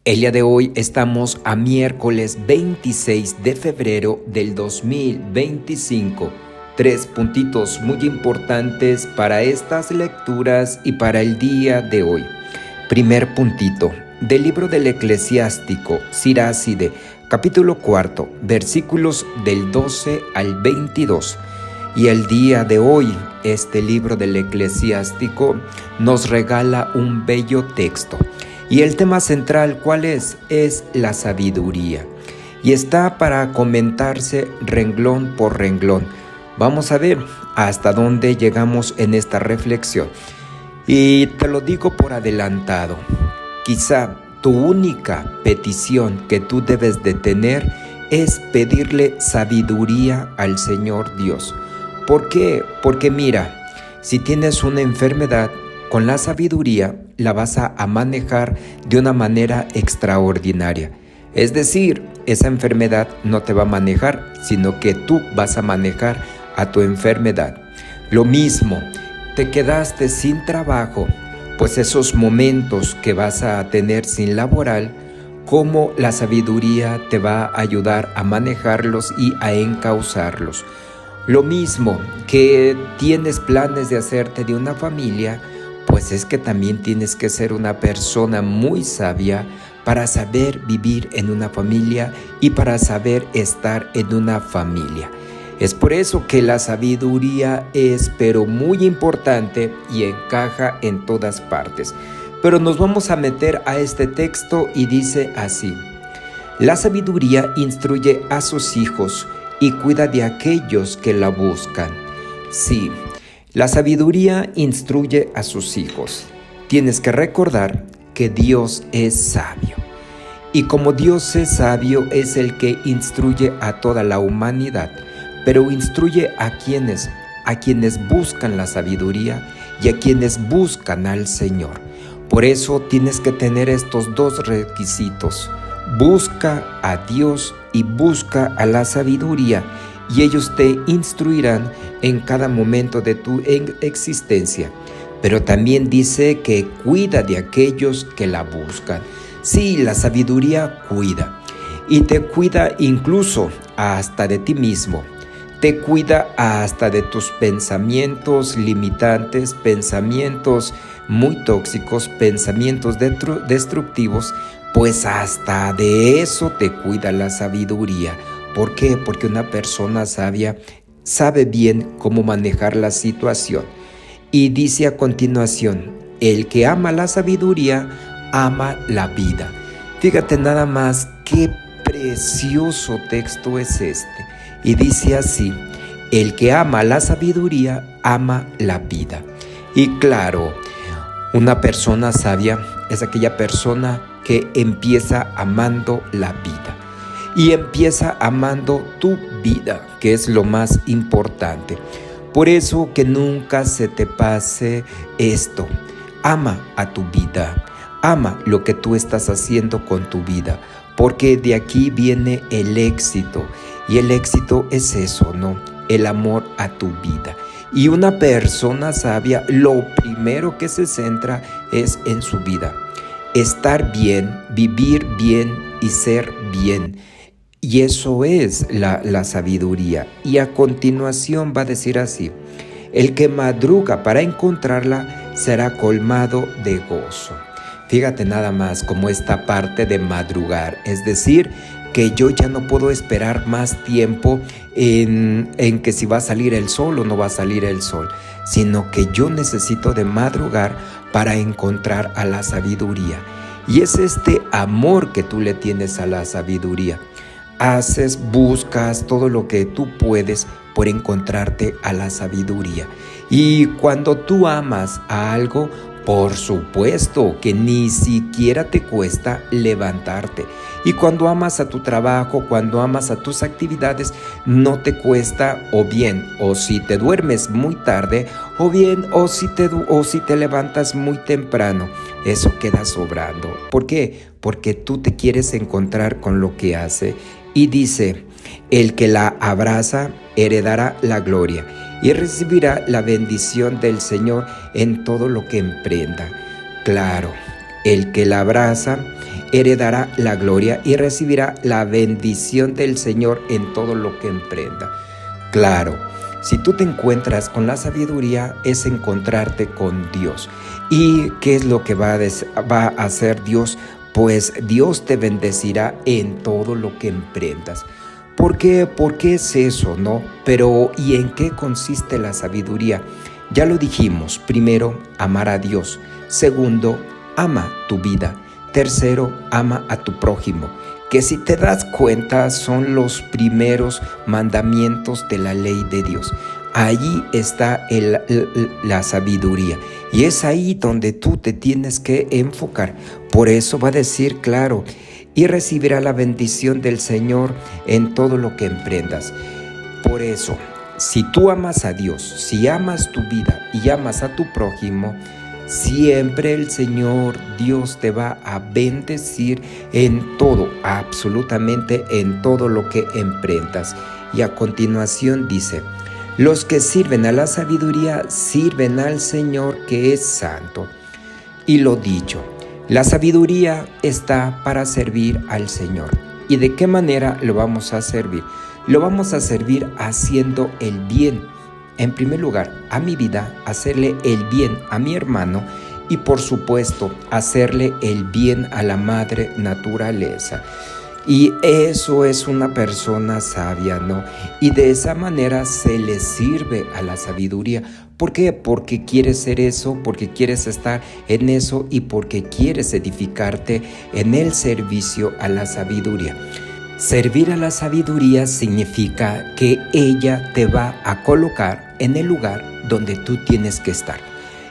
El día de hoy estamos a miércoles 26 de febrero del 2025. Tres puntitos muy importantes para estas lecturas y para el día de hoy. Primer puntito, del libro del Eclesiástico, Siráside, capítulo 4, versículos del 12 al 22. Y el día de hoy, este libro del Eclesiástico nos regala un bello texto. Y el tema central, ¿cuál es? Es la sabiduría. Y está para comentarse renglón por renglón. Vamos a ver hasta dónde llegamos en esta reflexión. Y te lo digo por adelantado. Quizá tu única petición que tú debes de tener es pedirle sabiduría al Señor Dios. ¿Por qué? Porque mira, si tienes una enfermedad, con la sabiduría la vas a manejar de una manera extraordinaria. Es decir, esa enfermedad no te va a manejar, sino que tú vas a manejar a tu enfermedad. Lo mismo, te quedaste sin trabajo, pues esos momentos que vas a tener sin laboral, cómo la sabiduría te va a ayudar a manejarlos y a encauzarlos. Lo mismo que tienes planes de hacerte de una familia, pues es que también tienes que ser una persona muy sabia para saber vivir en una familia y para saber estar en una familia. Es por eso que la sabiduría es pero muy importante y encaja en todas partes. Pero nos vamos a meter a este texto y dice así: la sabiduría instruye a sus hijos y cuida de aquellos que la buscan. Sí, la sabiduría instruye a sus hijos. Tienes que recordar que Dios es sabio. Y como Dios es sabio, es el que instruye a toda la humanidad. Pero instruye a quienes buscan la sabiduría y a quienes buscan al Señor. Por eso tienes que tener estos dos requisitos. Busca a Dios y busca a la sabiduría, y ellos te instruirán en cada momento de tu existencia. Pero también dice que cuida de aquellos que la buscan. Sí, la sabiduría cuida. Y te cuida incluso hasta de ti mismo. Te cuida hasta de tus pensamientos limitantes, pensamientos muy tóxicos, pensamientos destructivos. Pues hasta de eso te cuida la sabiduría. ¿Por qué? Porque una persona sabia sabe bien cómo manejar la situación. Y dice a continuación: el que ama la sabiduría, ama la vida. Fíjate nada más qué precioso texto es este. Y dice así: el que ama la sabiduría, ama la vida. Y claro, una persona sabia es aquella persona que empieza amando la vida. Y empieza amando tu vida, que es lo más importante. Por eso que nunca se te pase esto. Ama a tu vida. Ama lo que tú estás haciendo con tu vida. Porque de aquí viene el éxito. Y el éxito es eso, ¿no? El amor a tu vida. Y una persona sabia, lo primero que se centra es en su vida. Estar bien, vivir bien y ser bien. Y eso es la sabiduría. Y a continuación va a decir así: el que madruga para encontrarla será colmado de gozo. Fíjate nada más como esta parte de madrugar, es decir, que yo ya no puedo esperar más tiempo en que si va a salir el sol o no va a salir el sol, sino que yo necesito de madrugar para encontrar a la sabiduría. Y es este amor que tú le tienes a la sabiduría. Buscas todo lo que tú puedes por encontrarte a la sabiduría. Y cuando tú amas a algo, por supuesto que ni siquiera te cuesta levantarte. Y cuando amas a tu trabajo, cuando amas a tus actividades, no te cuesta, o si te duermes muy tarde, o si te levantas muy temprano. Eso queda sobrando. ¿Por qué? Porque tú te quieres encontrar con lo que hace. Y dice: el que la abraza heredará la gloria y recibirá la bendición del Señor en todo lo que emprenda. Claro, el que la abraza heredará la gloria y recibirá la bendición del Señor en todo lo que emprenda. Claro, si tú te encuentras con la sabiduría, es encontrarte con Dios. ¿Y qué es lo que va a hacer Dios? Pues Dios te bendecirá en todo lo que emprendas. ¿Por qué? Porque es eso, ¿no? Pero ¿y en qué consiste la sabiduría? Ya lo dijimos. Primero, amar a Dios. Segundo, ama tu vida. Tercero, ama a tu prójimo, que si te das cuenta son los primeros mandamientos de la ley de Dios. Allí está la sabiduría y es ahí donde tú te tienes que enfocar. Por eso va a decir claro, y recibirá la bendición del Señor en todo lo que emprendas. Por eso, si tú amas a Dios, si amas tu vida y amas a tu prójimo, siempre el Señor Dios te va a bendecir en todo, absolutamente en todo lo que emprendas. Y a continuación dice, los que sirven a la sabiduría sirven al Señor que es santo. Y lo dicho, la sabiduría está para servir al Señor. ¿Y de qué manera lo vamos a servir? Lo vamos a servir haciendo el bien. En primer lugar, a mi vida, hacerle el bien a mi hermano y por supuesto, hacerle el bien a la madre naturaleza. Y eso es una persona sabia, ¿no? Y de esa manera se le sirve a la sabiduría. ¿Por qué? Porque quieres ser eso, porque quieres estar en eso y porque quieres edificarte en el servicio a la sabiduría. Servir a la sabiduría significa que ella te va a colocar en el lugar donde tú tienes que estar.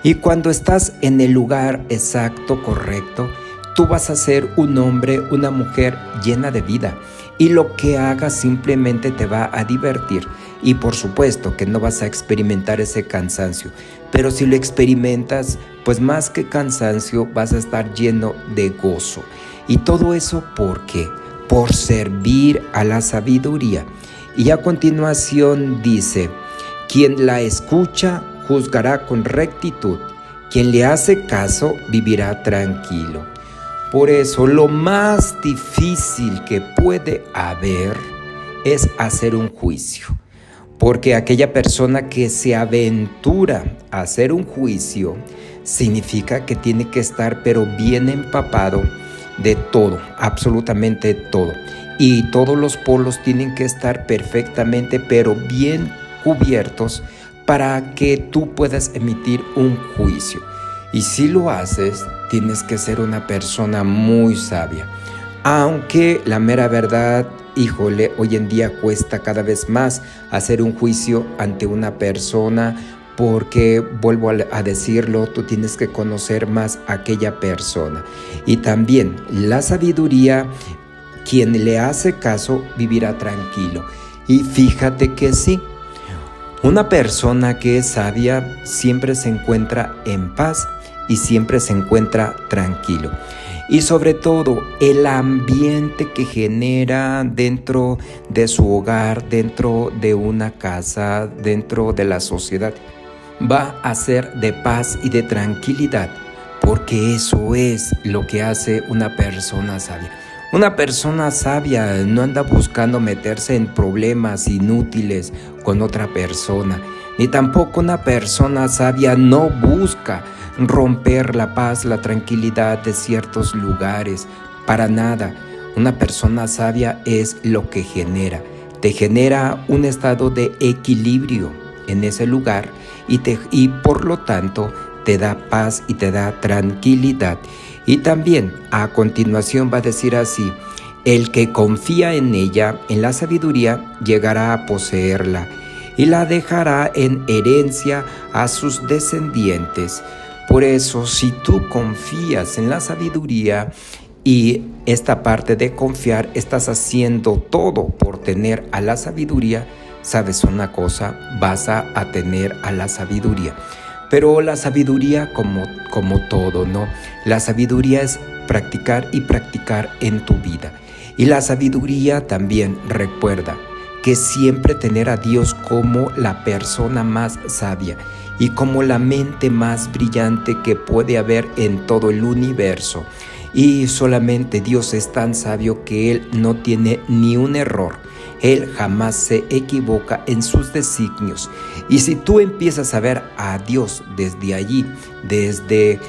Y cuando estás en el lugar exacto, correcto, tú vas a ser un hombre, una mujer llena de vida. Y lo que hagas simplemente te va a divertir. Y por supuesto que no vas a experimentar ese cansancio. Pero si lo experimentas, pues más que cansancio, vas a estar lleno de gozo. Y todo eso, ¿por qué? Por servir a la sabiduría. Y a continuación dice, quien la escucha juzgará con rectitud, quien le hace caso vivirá tranquilo. Por eso lo más difícil que puede haber es hacer un juicio, porque aquella persona que se aventura a hacer un juicio significa que tiene que estar pero bien empapado de todo, absolutamente todo. Y todos los polos tienen que estar perfectamente, pero bien cubiertos para que tú puedas emitir un juicio. Y si lo haces, tienes que ser una persona muy sabia. Aunque la mera verdad, híjole, hoy en día cuesta cada vez más hacer un juicio ante una persona, porque, vuelvo a decirlo, tú tienes que conocer más a aquella persona. Y también la sabiduría, quien le hace caso vivirá tranquilo. Y fíjate que sí, una persona que es sabia siempre se encuentra en paz y siempre se encuentra tranquilo. Y sobre todo el ambiente que genera dentro de su hogar, dentro de una casa, dentro de la sociedad, va a ser de paz y de tranquilidad, porque eso es lo que hace una persona sabia. Una persona sabia no anda buscando meterse en problemas inútiles con otra persona, ni tampoco una persona sabia no busca romper la paz, la tranquilidad de ciertos lugares, para nada. Una persona sabia es lo que genera, te genera un estado de equilibrio en ese lugar y por lo tanto te da paz y te da tranquilidad. Y también a continuación va a decir así, el que confía en ella, en la sabiduría, llegará a poseerla y la dejará en herencia a sus descendientes. Por eso, si tú confías en la sabiduría y esta parte de confiar, estás haciendo todo por tener a la sabiduría, ¿sabes una cosa? Vas a tener a la sabiduría. Pero la sabiduría como todo, ¿no? La sabiduría es practicar y practicar en tu vida. Y la sabiduría también recuerda que siempre tener a Dios como la persona más sabia y como la mente más brillante que puede haber en todo el universo. Y solamente Dios es tan sabio que Él no tiene ni un error. Él jamás se equivoca en sus designios. Y si tú empiezas a ver a Dios desde allí, desde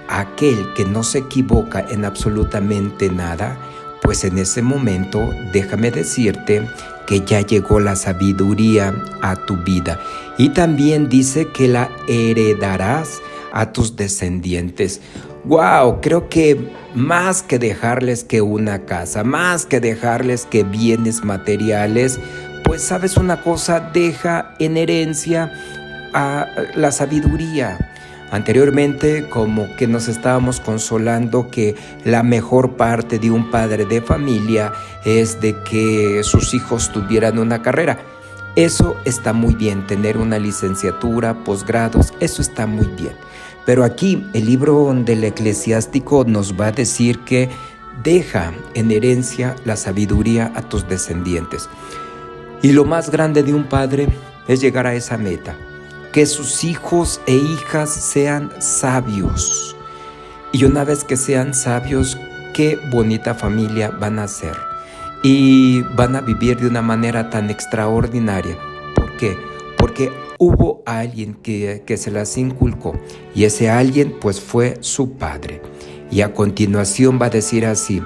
aquel que no se equivoca en absolutamente nada, pues en ese momento déjame decirte que ya llegó la sabiduría a tu vida. Y también dice que la heredarás a tus descendientes. ¡Wow! Creo que más que dejarles que una casa, más que dejarles que bienes materiales, pues sabes una cosa, deja en herencia a la sabiduría. Anteriormente, como que nos estábamos consolando que la mejor parte de un padre de familia es de que sus hijos tuvieran una carrera. Eso está muy bien, tener una licenciatura, posgrados, eso está muy bien. Pero aquí el libro del Eclesiástico nos va a decir que deja en herencia la sabiduría a tus descendientes. Y lo más grande de un padre es llegar a esa meta, que sus hijos e hijas sean sabios. Y una vez que sean sabios, qué bonita familia van a ser. Y van a vivir de una manera tan extraordinaria. ¿Por qué? Porque hubo alguien que se las inculcó, y ese alguien pues fue su padre. Y a continuación va a decir así: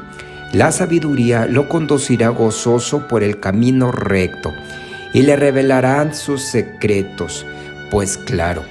la sabiduría lo conducirá gozoso por el camino recto, y le revelarán sus secretos. Pues claro,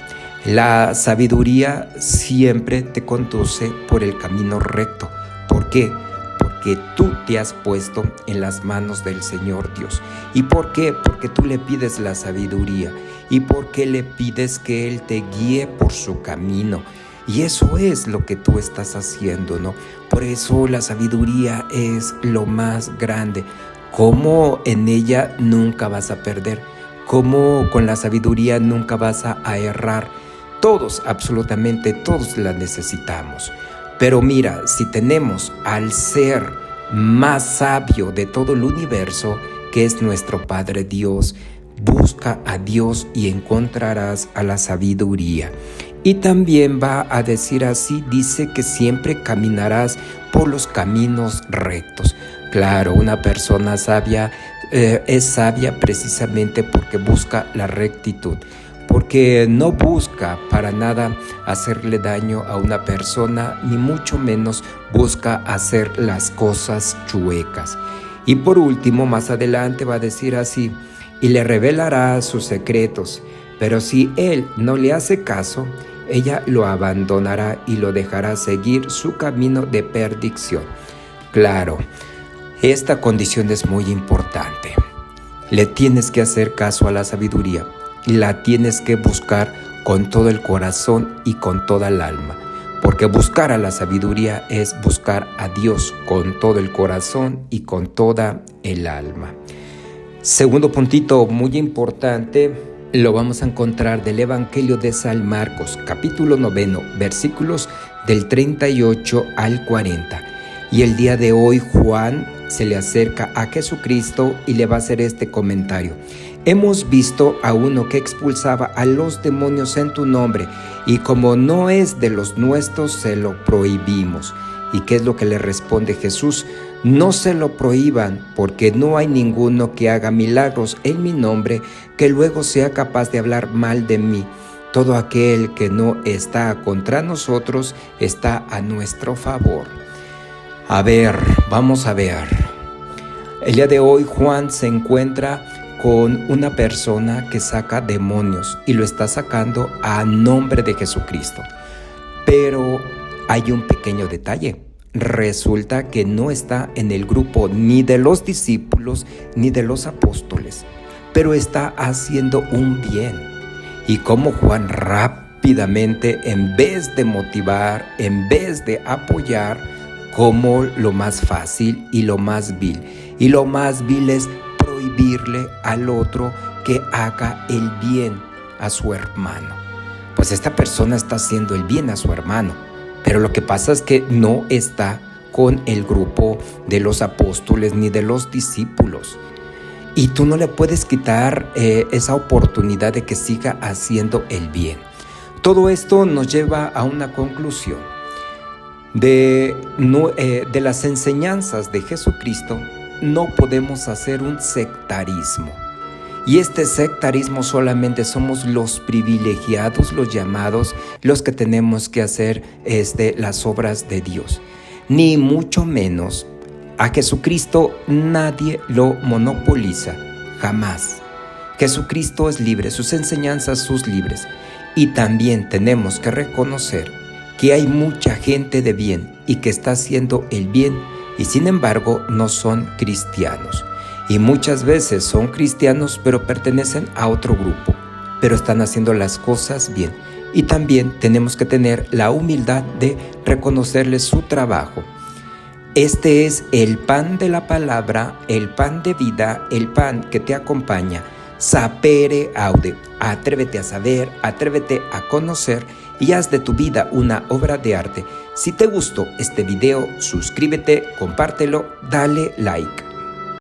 la sabiduría siempre te conduce por el camino recto. ¿Por qué? Porque tú te has puesto en las manos del Señor Dios. ¿Y por qué? Porque tú le pides la sabiduría. ¿Y porque le pides que Él te guíe por su camino? Y eso es lo que tú estás haciendo, ¿no? Por eso la sabiduría es lo más grande. ¿Cómo en ella nunca vas a perder? ¿Cómo con la sabiduría nunca vas a errar? Todos, absolutamente todos la necesitamos. Pero mira, si tenemos al ser más sabio de todo el universo, que es nuestro Padre Dios, busca a Dios y encontrarás a la sabiduría. Y también va a decir así, dice que siempre caminarás por los caminos rectos. Claro, una persona sabia es sabia precisamente porque busca la rectitud, porque no busca para nada hacerle daño a una persona, ni mucho menos busca hacer las cosas chuecas. Y por último, más adelante va a decir así: y le revelará sus secretos, pero si él no le hace caso, ella lo abandonará y lo dejará seguir su camino de perdición. Claro, esta condición es muy importante. Le tienes que hacer caso a la sabiduría. La tienes que buscar con todo el corazón y con toda el alma, porque buscar a la sabiduría es buscar a Dios con todo el corazón y con toda el alma. Segundo puntito muy importante, lo vamos a encontrar del Evangelio de San Marcos, capítulo 9, versículos del 38 al 40. Y el día de hoy Juan se le acerca a Jesucristo y le va a hacer este comentario: hemos visto a uno que expulsaba a los demonios en tu nombre, y como no es de los nuestros, se lo prohibimos. ¿Y qué es lo que le responde Jesús? No se lo prohíban, porque no hay ninguno que haga milagros en mi nombre que luego sea capaz de hablar mal de mí. Todo aquel que no está contra nosotros está a nuestro favor. A ver, vamos a ver. El día de hoy Juan se encuentra con una persona que saca demonios y lo está sacando a nombre de Jesucristo. Pero hay un pequeño detalle. Resulta que no está en el grupo ni de los discípulos ni de los apóstoles, pero está haciendo un bien. Y como Juan rápidamente, en vez de motivar, en vez de apoyar, como lo más fácil y lo más vil. Y lo más vil es prohibirle al otro que haga el bien a su hermano. Pues esta persona está haciendo el bien a su hermano, pero lo que pasa es que no está con el grupo de los apóstoles ni de los discípulos. Y tú no le puedes quitar esa oportunidad de que siga haciendo el bien. Todo esto nos lleva a una conclusión. de las enseñanzas de Jesucristo, no podemos hacer un sectarismo. Y este sectarismo solamente somos los privilegiados, los llamados, los que tenemos que hacer las obras de Dios. Ni mucho menos. A Jesucristo nadie lo monopoliza, jamás. Jesucristo es libre, sus enseñanzas son libres. Y también tenemos que reconocer que hay mucha gente de bien y que está haciendo el bien y sin embargo no son cristianos. Y muchas veces son cristianos pero pertenecen a otro grupo, pero están haciendo las cosas bien. Y también tenemos que tener la humildad de reconocerles su trabajo. Este es el pan de la palabra, el pan de vida, el pan que te acompaña. Sapere aude. Atrévete a saber, atrévete a conocer y haz de tu vida una obra de arte. Si te gustó este video, suscríbete, compártelo, dale like.